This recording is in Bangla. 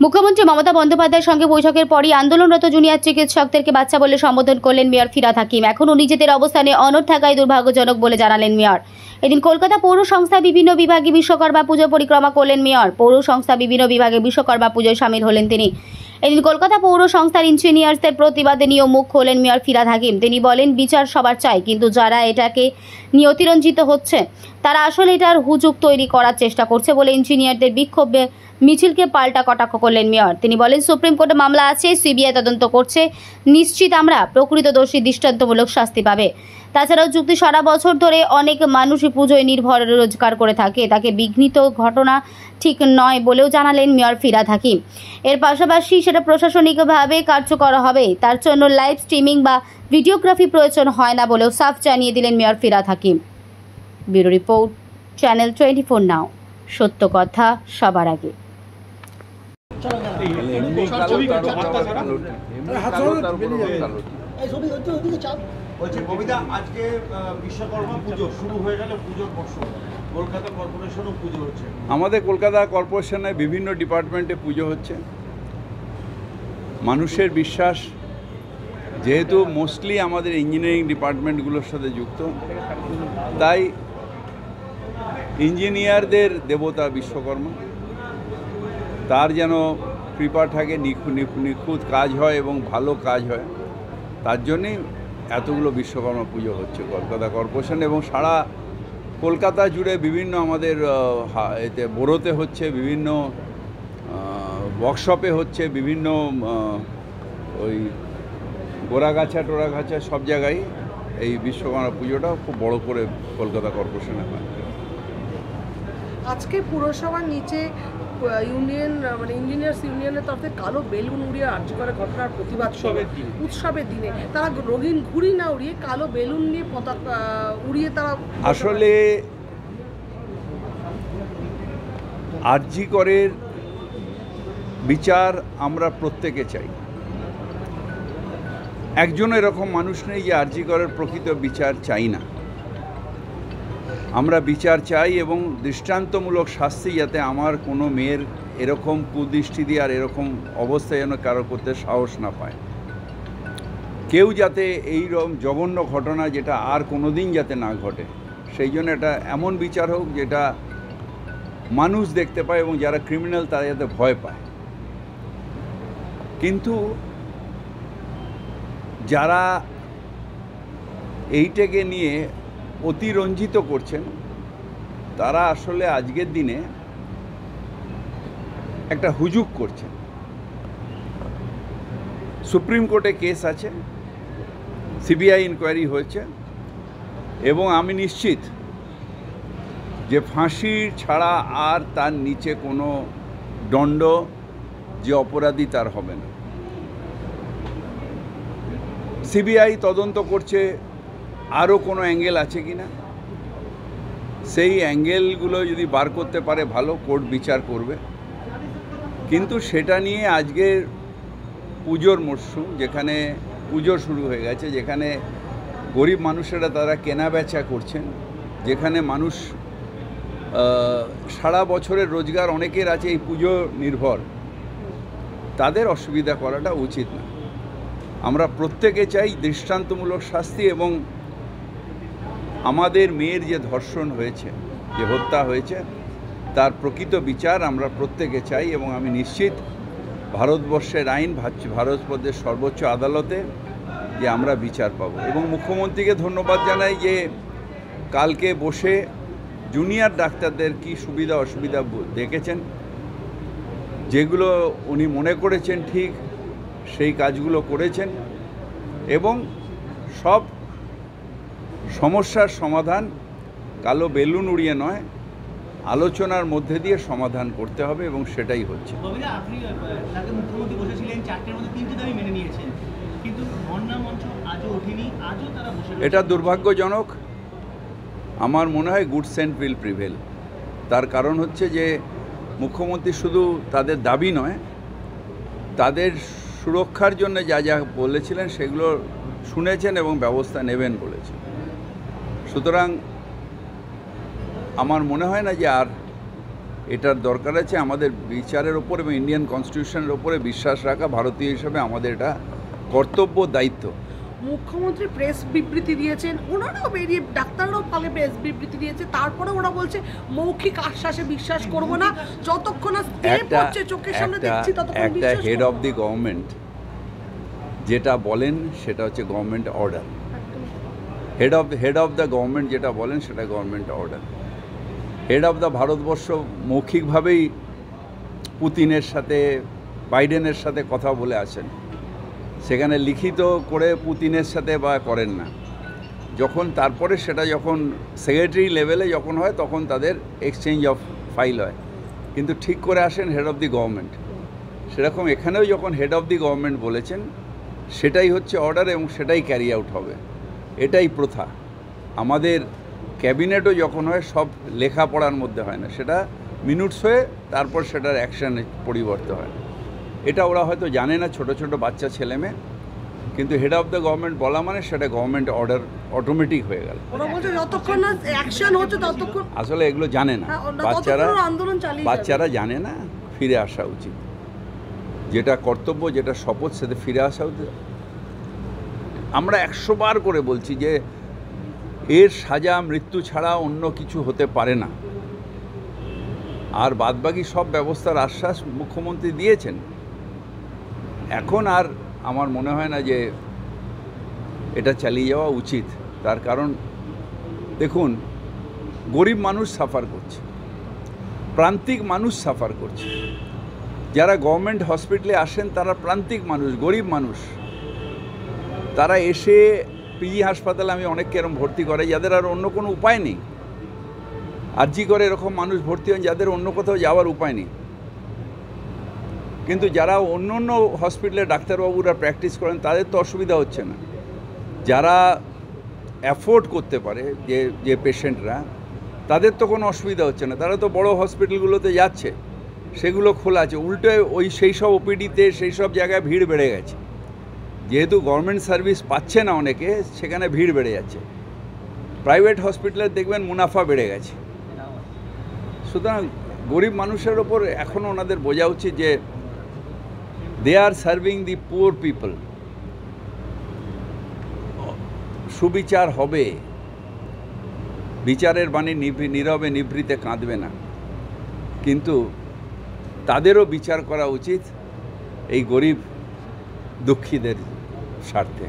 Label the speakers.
Speaker 1: মুখ্যমন্ত্রী মমতা বন্দ্যোপাধ্যায়ের সঙ্গে বৈঠকের পরই আন্দোলনরত জুনিয়র চিকিৎসকদেরকে বাচ্চা বলে সম্বোধন করলেন মেয়র ফিরহাদ হাকিম। এখনও নিজেদের অবস্থানে অনড় থাকায় দুর্ভাগ্যজনক বলে জানালেন মেয়র। এদিন কলকাতা পৌর সংস্থা বিভিন্ন বিভাগে বিশ্বকর্মা পুজো পরিক্রমা করলেন মেয়র। পৌর সংস্থা বিভিন্ন বিভাগে বিশ্বকর্মা পুজোয় সামিল হলেন তিনি। এদিন কলকাতা পৌর সংস্থার ইঞ্জিনিয়ার্সদের প্রতিবাদে নিয়ে মুখ খোলেন মেয়র ফিরহাদ হাকিম। তিনি বলেন, বিচার সবার চাই, কিন্তু যারা এটাকে নিয়ে অতিরঞ্জিত হচ্ছে তারা আসলে এটার হুজুগ তৈরি করার চেষ্টা করছে বলে ইঞ্জিনিয়ারদের বিক্ষোভে মিছিলকে পাল্টা কটাক্ষ করলেন মেয়র। তিনি বলেন, সুপ্রিম কোর্টে মামলা আছে, সিবিআই তদন্ত করছে, নিশ্চিত আমরা প্রকৃত দোষী দৃষ্টান্তমূলক শাস্তি পাবে। তাছাড়াও যুক্তি, সারা বছর ধরে অনেক মানুষই পুজোয় নির্ভর রোজগার করে থাকে, তাকে বিঘ্নিত ঘটনা ঠিক নয় বলেও জানালেন মেয়র ফিরহাদ হাকিম। এর পাশাপাশি সেটা প্রশাসনিকভাবে কার্যকর হবে, তার জন্য লাইভ স্ট্রিমিং বা ভিডিওগ্রাফি প্রয়োজন হয় না বলেও সাফ জানিয়ে দিলেন mayor Firhad Hakim. Bureau report, channel 24 নাও, সত্য কথা সবার আগে।
Speaker 2: আজকে বিশ্বকর্মা পুজো শুরু হয়ে গেল, পুজোর মরশুম কলকাতা কর্পোরেশনও পুজো হচ্ছে।
Speaker 3: আমাদের কলকাতা কর্পোরেশনে বিভিন্ন ডিপার্টমেন্টে পুজো হচ্ছে। মানুষের বিশ্বাস, যেহেতু মোস্টলি আমাদের ইঞ্জিনিয়ারিং ডিপার্টমেন্টগুলোর সাথে যুক্ত, তাই ইঞ্জিনিয়ারদের দেবতা বিশ্বকর্মা, তার যেন কৃপা থাকে, নিখুঁত কাজ হয় এবং ভালো কাজ হয়, তার জন্যেই এতগুলো বিশ্বকর্মা পুজো হচ্ছে কলকাতা কর্পোরেশন। এবং সারা কলকাতা জুড়ে বিভিন্ন আমাদের এতে বোরোতে হচ্ছে, বিভিন্ন ওয়ার্কশপে হচ্ছে, বিভিন্ন ওই গোড়াগাছা টোড়াগাছা সব জায়গায় এই বিশ্বকর্মা পুজোটা খুব বড় করে কলকাতা কর্পোরেশনে হয়।
Speaker 4: আজকে পুরসভার নিচে ইউনিয়ন মানে ইঞ্জিনিয়ার্স ইউনিয়নের তরফে কালো বেলুন উড়িয়ে আর্যকরের ঘটনার প্রতিবাদ উৎসবের দিনে তারা রঙিন ঘুড়ি না উড়িয়ে কালো বেলুন নিয়ে পতাকা উড়িয়ে তারা
Speaker 3: আসলে আর্যকরের বিচার আমরা প্রত্যেকে চাই। একজনও এরকম মানুষ নেই যে আর্যকরের প্রকৃত বিচার চাই না। আমরা বিচার চাই এবং দৃষ্টান্তমূলক শাস্তি, যাতে আমার কোনো মেয়ের এরকম কুদৃষ্টি দিয়ে আর এরকম অবস্থা যেন কারো করতে সাহস না পায়। কেউ যাতে এইরকম জঘন্য ঘটনা যেটা আর কোনো দিন যাতে না ঘটে, সেই জন্য এটা এমন বিচার হোক যেটা মানুষ দেখতে পায় এবং যারা ক্রিমিনাল তারা যাতে ভয় পায়। কিন্তু যারা এইটাকে নিয়ে অতিরঞ্জিত করছেন, তারা আসলে আজকের দিনে একটা হুজুগ করছেন। সুপ্রিম কোর্টে কেস আছে, সিবিআই ইনকোয়ারি হয়েছে এবং আমি নিশ্চিত যে ফাঁসির ছাড়া আর তার নিচে কোনো দণ্ড যে অপরাধী তার হবে না। সিবিআই তদন্ত করছে আরও কোনো অ্যাঙ্গেল আছে কি না, সেই অ্যাঙ্গেলগুলো যদি বার করতে পারে ভালো, কোর্ট বিচার করবে। কিন্তু সেটা নিয়ে আজকের পুজোর মরশুম, যেখানে পুজো শুরু হয়ে গেছে, যেখানে গরিব মানুষেরা তারা কেনা বেচা করছেন, যেখানে মানুষ সারা বছরের রোজগার অনেকের আছে এই পুজো নির্ভর, তাদের অসুবিধা করাটা উচিত না। আমরা প্রত্যেকে চাই দৃষ্টান্তমূলক শাস্তি এবং আমাদের মেয়ের যে ধর্ষণ হয়েছে, যে হত্যা হয়েছে, তার প্রকৃত বিচার আমরা প্রত্যেকে চাই এবং আমি নিশ্চিত ভারতবর্ষের আইন, ভারতবর্ষের সর্বোচ্চ আদালতে যে আমরা বিচার পাব। এবং মুখ্যমন্ত্রীকে ধন্যবাদ জানাই যে কালকে বসে জুনিয়র ডাক্তারদের কি সুবিধা অসুবিধা দেখেছেন, যেগুলো উনি মনে করেছেন ঠিক সেই কাজগুলো করেছেন এবং সব সমস্যার সমাধান কালো বেলুন উড়িয়ে নয়, আলোচনার মধ্যে দিয়ে সমাধান করতে হবে এবং সেটাই হচ্ছে। এটা দুর্ভাগ্যজনক। আমার মনে হয় গুড সেন্ট উইল প্রিভেল। তার কারণ হচ্ছে যে মুখ্যমন্ত্রী শুধু তাদের দাবি নয়, তাদের সুরক্ষার জন্য যা যা বলেছিলেন সেগুলো শুনেছেন এবং ব্যবস্থা নেবেন বলেছেন। সুতরাং আমার মনে হয় না যে আর এটার দরকার আছে আমাদের বিচারের ওপর এবং ইন্ডিয়ান কনস্টিটিউশনের ওপরে বিশ্বাস রাখা ভারতীয় হিসেবে আমাদের এটা কর্তব্য দায়িত্ব।
Speaker 4: মুখ্যমন্ত্রী প্রেস বিবৃতি দিয়েছেন, ওনারাও বেরিয়ে ডাক্তাররাও পালে প্রেস বিবৃতি দিয়েছে, তারপরে ওরা বলছে মৌখিক আশ্বাসে বিশ্বাস করব না, যতক্ষণ না স্টেপ হচ্ছে চোখের সামনে দেখছি ততক্ষণ
Speaker 3: একটা
Speaker 4: বিশ্বাস
Speaker 3: হেড
Speaker 4: করব
Speaker 3: অফ দি গভর্নমেন্ট যেটা বলেন সেটা হচ্ছে government order. Head of the government যেটা বলেন সেটা government order. Head of the ভারতবর্ষ মৌখিকভাবেই পুতিনের সাথে বাইডেনের সাথে কথা বলে আসেন, সেখানে লিখিত করে পুতিনের সাথে বা করেন না। যখন তারপরে সেটা যখন সেক্রেটারি লেভেলে যখন হয় তখন তাদের এক্সচেঞ্জ অফ ফাইল হয়, কিন্তু ঠিক করে আসেন হেড অফ দি গভর্নমেন্ট। সেরকম এখানেও যখন হেড অফ দি গভর্নমেন্ট বলেছেন সেটাই হচ্ছে অর্ডার এবং সেটাই ক্যারি আউট হবে, এটাই প্রথা। আমাদের ক্যাবিনেটও যখন হয় সব লেখাপড়ার মধ্যে হয় না, সেটা মিনিটস হয়ে তারপর সেটার অ্যাকশানে পরিবর্তন হয়। এটা ওরা হয়তো জানে না, ছোট ছোট বাচ্চা ছেলেমেয়ে, কিন্তু হেড অফ দ্য গভর্নমেন্ট বলা মানে সেটা গভর্নমেন্ট অর্ডার অটোমেটিক হয়ে গেল।
Speaker 4: ওরা বলছে যতক্ষণ না অ্যাকশন হচ্ছে ততক্ষণ
Speaker 3: আসলে এগুলো জানে না বাচ্চারা,
Speaker 4: আন্দোলন চালিয়ে
Speaker 3: বাচ্চারা জানে না, ফিরে আসা উচিত। যেটা কর্তব্য, যেটা শপথ, সেটা ফিরে আসা উচিত। আমরা 100 বার করে বলছি যে এর সাজা মৃত্যু ছাড়া অন্য কিছু হতে পারে না, আর বাদবাকি সব ব্যবস্থার আশ্বাস মুখ্যমন্ত্রী দিয়েছেন। এখন আর আমার মনে হয় না যে এটা চালিয়ে যাওয়া উচিত। তার কারণ দেখুন, গরিব মানুষ সাফার করছে, প্রান্তিক মানুষ সাফার করছে। যারা গভর্নমেন্ট হসপিটালে আসেন তারা প্রান্তিক মানুষ, গরিব মানুষ। তারা এসে পিজি হাসপাতালে আমি অনেককে এরকম ভর্তি করে যাদের আর অন্য কোনো উপায় নেই। আরজি করে এরকম মানুষ ভর্তি হন যাদের অন্য কোথাও যাওয়ার উপায় নেই। কিন্তু যারা অন্য অন্য হসপিটালে ডাক্তারবাবুরা প্র্যাকটিস করেন তাদের তো অসুবিধা হচ্ছে না। যারা অ্যাফোর্ড করতে পারে যে পেশেন্টরা, তাদের তো কোনো অসুবিধা হচ্ছে না, তারা তো বড় হসপিটালগুলোতে যাচ্ছে, সেগুলো খোলা আছে। উল্টো সেই সব ওপিডিতে সেই সব জায়গায় ভিড় বেড়ে গেছে। যেহেতু গভর্নমেন্ট সার্ভিস পাচ্ছে না অনেকে, সেখানে ভিড় বেড়ে যাচ্ছে। প্রাইভেট হসপিটালে দেখবেন মুনাফা বেড়ে গেছে। সুতরাং গরিব মানুষের ওপর এখনও ওনাদের বোঝা উচিত যে দে আর সার্ভিং দি পুয়ার পিপল। সুবিচার হবে, বিচারের বাণী নীরবে নিভৃতে কাঁদবে না, কিন্তু তাদেরও বিচার করা উচিত এই গরিব দুঃখীদের স্বার্থে।